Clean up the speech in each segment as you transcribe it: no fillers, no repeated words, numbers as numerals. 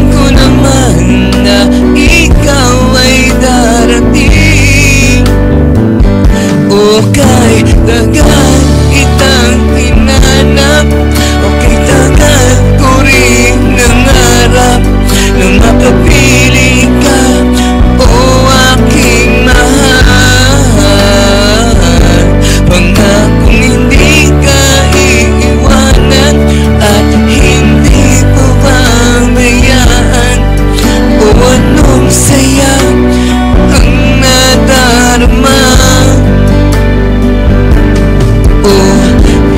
ko naman na ikaw ay darating. Okay, tagal kitang hinanap, okay, tagal ko rin nangarap na makapiling ka, o aking mahal. Pangakong hindi ka iiwanan at hindi pababayaan. O anong saya ang nadarama. O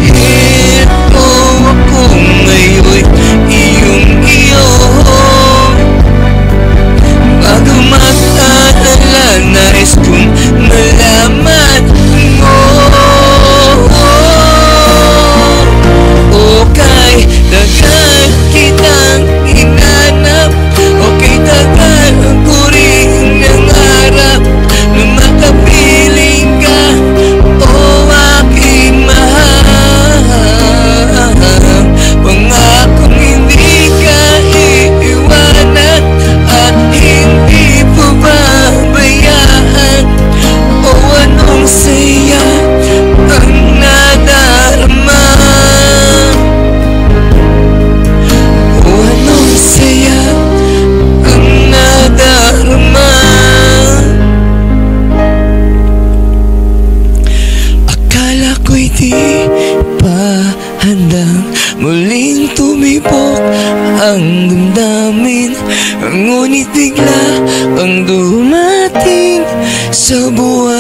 heto ako ngayon, iyong-iyo. Bago mag-alala, nais kong malaman mo. Okay, tagal kitang hinanap, okay, tagal ko rin nangarap na makapiling ka, o aking mahal. Pangakong hindi ka iiwanan at hindi pababayaan. O anong saya ang nadarama. O anong saya ang nadarama. Akala ko'y di pa handang muling tumibok ang damdamin, ngunit bigla ang dumating sa buhay